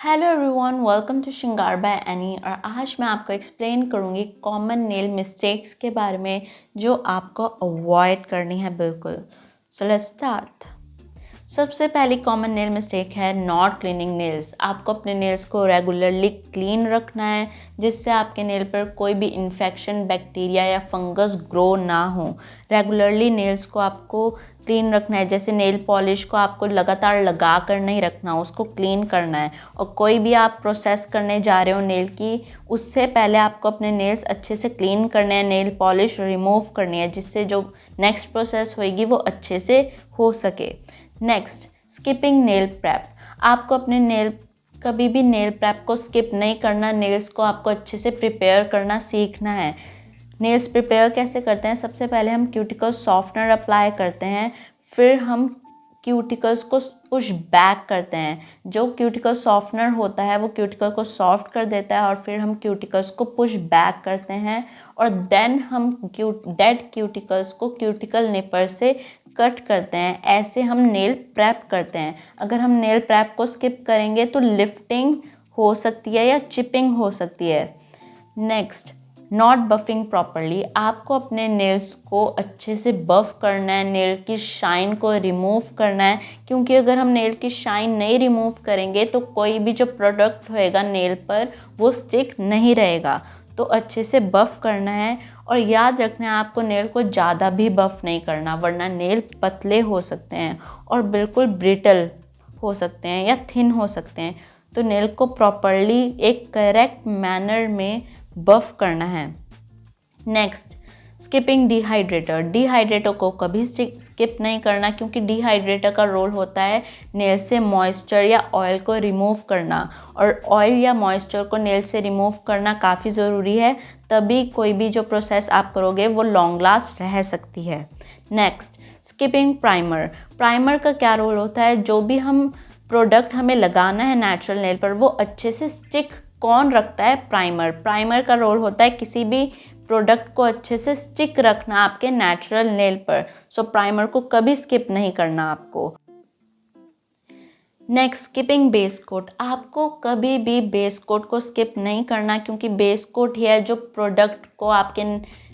Hello everyone, welcome to श्रृंगार by any. और आज मैं आपको एक्सप्लेन करूँगी कॉमन नेल मिस्टेक्स के बारे में जो आपको अवॉइड करनी है बिल्कुल। So let's start. सबसे पहली कॉमन नेल मिस्टेक है नॉट क्लीनिंग नेल्स। आपको अपने नेल्स को रेगुलरली क्लीन रखना है जिससे आपके नेल पर कोई भी इन्फेक्शन, बैक्टीरिया या फंगस ग्रो ना हो। रेगुलरली नेल्स को आपको क्लीन रखना है। जैसे नेल पॉलिश को आपको लगातार लगा कर नहीं रखना, उसको क्लीन करना है। और कोई भी आप प्रोसेस करने जा रहे हो नेल की, उससे पहले आपको अपने नेल्स अच्छे से क्लीन करने हैं, नेल पॉलिश रिमूव करनी है जिससे जो नेक्स्ट प्रोसेस होएगी वो अच्छे से हो सके। Next, skipping nail prep. आपको अपने नेल कभी भी नेल प्रेप को स्किप नहीं करना। नेल्स को आपको अच्छे से प्रिपेयर करना सीखना है। नेल्स प्रिपेयर कैसे करते हैं? सबसे पहले हम क्यूटिकल सॉफ्टनर अप्लाई करते हैं, फिर हम क्यूटिकल्स को पुश बैक करते हैं। जो क्यूटिकल सॉफ्टनर होता है वो क्यूटिकल को सॉफ्ट कर देता है और फिर हम क्यूटिकल्स को पुश बैक करते हैं और देन हम डेड क्यूटिकल्स को क्यूटिकल निपर से कट करते हैं। ऐसे हम नेल प्रेप करते हैं। अगर हम नेल प्रेप को स्किप करेंगे तो लिफ्टिंग हो सकती है या चिपिंग हो सकती है। Next, not buffing properly. आपको अपने नेल्स को अच्छे से बफ करना है, नेल की शाइन को रिमूव करना है, क्योंकि अगर हम नेल की शाइन नहीं रिमूव करेंगे तो कोई भी जो प्रोडक्ट होएगा नेल पर वो स्टिक नहीं रहेगा। तो अच्छे से बफ करना है और याद रखना है आपको नेल को ज़्यादा भी बफ नहीं करना, वरना नेल पतले हो सकते हैं और बिल्कुल ब्रिटल हो सकते हैं या थिन हो सकते हैं। तो नेल को प्रॉपरली एक करेक्ट मैनर में बफ करना है। Next, skipping dehydrator. डिहाइड्रेटर को कभी स्किप नहीं करना, क्योंकि डिहाइड्रेटर का रोल होता है नेल से मॉइस्चर या ऑयल को रिमूव करना, और ऑयल या मॉइस्चर को नेल से रिमूव करना काफ़ी ज़रूरी है, तभी कोई भी जो प्रोसेस आप करोगे वो लॉन्ग लास्ट रह सकती है। Next, skipping primer. प्राइमर का क्या रोल होता है? जो भी हम प्रोडक्ट हमें लगाना है नेचुरल नेल पर वो अच्छे से स्टिक कौन रखता है? प्राइमर। प्राइमर का रोल होता है किसी भी प्रोडक्ट को अच्छे से स्टिक रखना आपके नेचुरल नेल पर। सो प्राइमर को कभी स्किप नहीं करना आपको। Next, skipping base coat. आपको कभी भी बेस कोट को स्किप नहीं करना, क्योंकि बेस कोट ही है जो प्रोडक्ट को आपके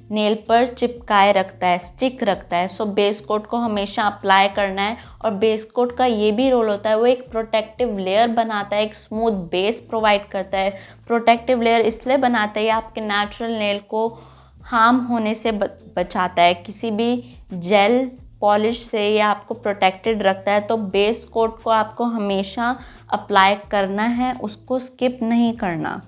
नेल पर चिपकाए रखता है, स्टिक रखता है। सो बेस कोट को हमेशा अप्लाई करना है। और बेस कोट का ये भी रोल होता है, वो एक प्रोटेक्टिव लेयर बनाता है, एक स्मूथ बेस प्रोवाइड करता है। प्रोटेक्टिव लेयर इसलिए बनाता है, आपके नेचुरल नेल को हार्म होने से बचाता है, किसी भी जेल पॉलिश से ये आपको प्रोटेक्टेड रखता है। तो बेस कोट को आपको हमेशा अप्लाई करना है, उसको स्किप नहीं करना।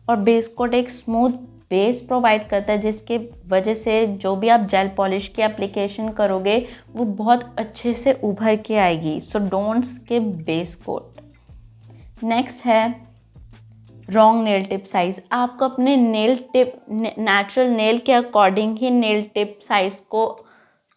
और बेस कोट एक स्मूथ बेस प्रोवाइड करता है जिसके वजह से जो भी आप जेल पॉलिश की एप्लीकेशन करोगे वो बहुत अच्छे से उभर के आएगी। So don't skip base coat. Next है रॉन्ग नेल टिप साइज़। आपको अपने नेल टिप नेचुरल नेल के अकॉर्डिंग ही नेल टिप साइज़ को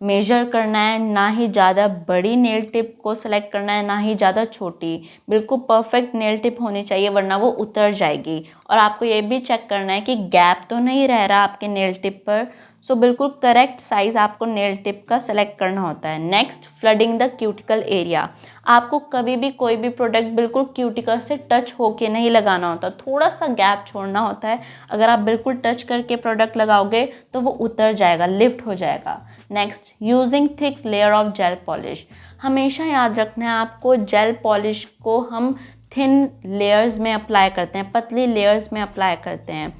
मेजर करना है, ना ही ज़्यादा बड़ी नेल टिप को सेलेक्ट करना है ना ही ज़्यादा छोटी। बिल्कुल परफेक्ट नेल टिप होनी चाहिए, वरना वो उतर जाएगी। और आपको ये भी चेक करना है कि गैप तो नहीं रह रहा आपके नेल टिप पर। सो बिल्कुल करेक्ट साइज़ आपको नेल टिप का सेलेक्ट करना होता है। Next, flooding the cuticle area. आपको कभी भी कोई भी प्रोडक्ट बिल्कुल क्यूटिकल से टच होके नहीं लगाना होता, थोड़ा सा गैप छोड़ना होता है। अगर आप बिल्कुल टच करके प्रोडक्ट लगाओगे तो वो उतर जाएगा, लिफ्ट हो जाएगा। Next, using thick layer of gel polish. हमेशा याद रखना है आपको, जेल पॉलिश को हम थिन लेयर्स में अप्लाई करते हैं, पतली लेयर्स में अप्लाई करते हैं।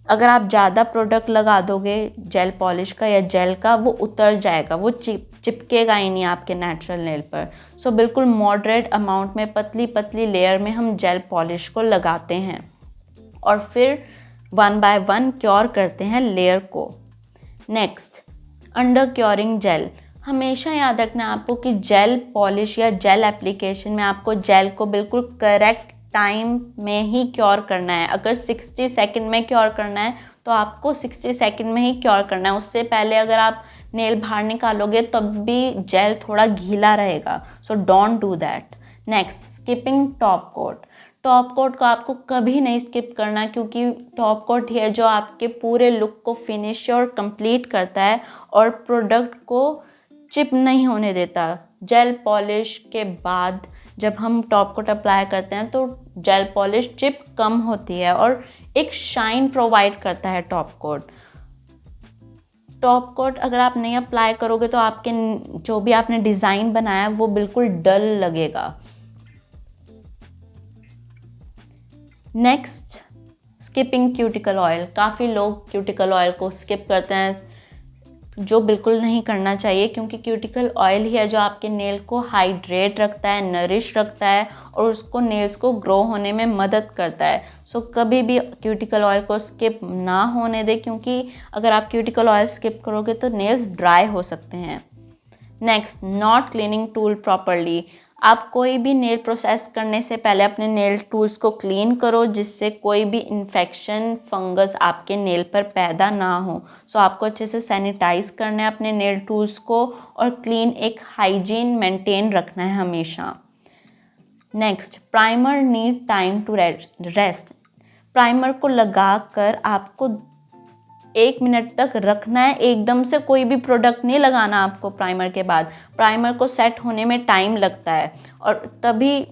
अगर आप ज़्यादा प्रोडक्ट लगा दोगे जेल पॉलिश का या जेल का, वो उतर जाएगा, वो चिपकेगा ही नहीं आपके नेचुरल नेल पर। सो बिल्कुल मॉडरेट अमाउंट में पतली पतली लेयर में हम जेल पॉलिश को लगाते हैं और फिर 1 बाय 1 क्योर करते हैं लेयर को। Next, under curing gel. हमेशा याद रखना है आपको कि जेल पॉलिश या जेल एप्लीकेशन में आपको जेल को बिल्कुल करेक्ट टाइम में ही क्योर करना है। अगर 60 सेकंड में क्योर करना है तो आपको 60 सेकंड में ही क्योर करना है। उससे पहले अगर आप नेल बाहर निकालोगे तब भी जेल थोड़ा गीला रहेगा। So don't do that. Next, skipping top coat. Top coat को आपको कभी नहीं स्किप करना, क्योंकि टॉप कोट ही है जो आपके पूरे लुक को फिनिश और कंप्लीट करता है और प्रोडक्ट को चिप नहीं होने देता। जेल पॉलिश के बाद जब हम टॉप कोट अप्लाई करते हैं तो जेल पॉलिश चिप कम होती है और एक शाइन प्रोवाइड करता है टॉप कोट। टॉप कोट अगर आप नहीं अप्लाई करोगे तो आपके जो भी आपने डिज़ाइन बनाया है वो बिल्कुल डल लगेगा। Next, skipping cuticle oil. काफ़ी लोग क्यूटिकल ऑयल को स्किप करते हैं, जो बिल्कुल नहीं करना चाहिए, क्योंकि क्यूटिकल ऑयल ही है जो आपके नेल को हाइड्रेट रखता है, नरिश रखता है और उसको नेल्स को ग्रो होने में मदद करता है। सो कभी भी क्यूटिकल ऑयल को स्किप ना होने दें, क्योंकि अगर आप क्यूटिकल ऑयल स्किप करोगे तो नेल्स ड्राई हो सकते हैं। Next, not cleaning tool properly. आप कोई भी नेल प्रोसेस करने से पहले अपने नेल टूल्स को क्लीन करो, जिससे कोई भी इन्फेक्शन, फंगस आपके नेल पर पैदा ना हो। सो आपको अच्छे से सैनिटाइज करना है अपने नेल टूल्स को और क्लीन एक हाइजीन मेंटेन रखना है हमेशा। Next, primer need time to rest. Primer को लगाकर आपको 1 मिनट तक रखना है, एकदम से कोई भी प्रोडक्ट नहीं लगाना आपको प्राइमर के बाद। प्राइमर को सेट होने में टाइम लगता है और तभी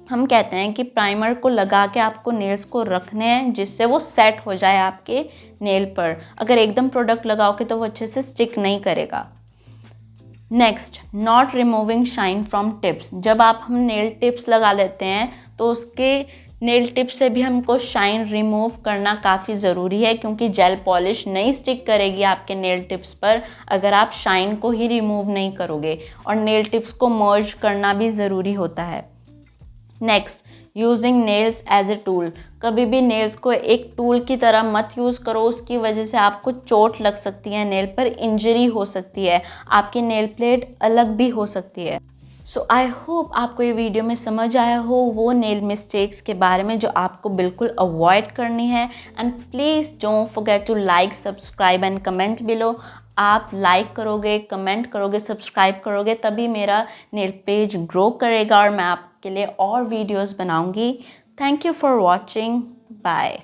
हम कहते हैं कि प्राइमर को लगा के आपको नेल्स को रखने हैं, जिससे वो सेट हो जाए आपके नेल पर। अगर एकदम प्रोडक्ट लगाओगे तो वो अच्छे से स्टिक नहीं करेगा। Next, not removing shine from tips. जब हम नेल टिप्स लगा लेते हैं तो उसके नेल टिप से भी हमको शाइन रिमूव करना काफ़ी ज़रूरी है, क्योंकि जेल पॉलिश नहीं स्टिक करेगी आपके नेल टिप्स पर अगर आप शाइन को ही रिमूव नहीं करोगे, और नेल टिप्स को मर्ज करना भी ज़रूरी होता है। Next, using nails as a tool. कभी भी नेल्स को एक टूल की तरह मत यूज़ करो, उसकी वजह से आपको चोट लग सकती है, नेल पर इंजरी हो सकती है, आपकी नेल प्लेट अलग भी हो सकती है। सो आई होप आपको ये वीडियो में समझ आया हो वो नेल मिस्टेक्स के बारे में जो आपको बिल्कुल अवॉइड करनी है। And please don't forget to like, subscribe and comment below. आप लाइक करोगे, कमेंट करोगे, सब्सक्राइब करोगे तभी मेरा नेल पेज ग्रो करेगा और मैं आपके लिए और वीडियोस बनाऊंगी। Thank you for watching. Bye.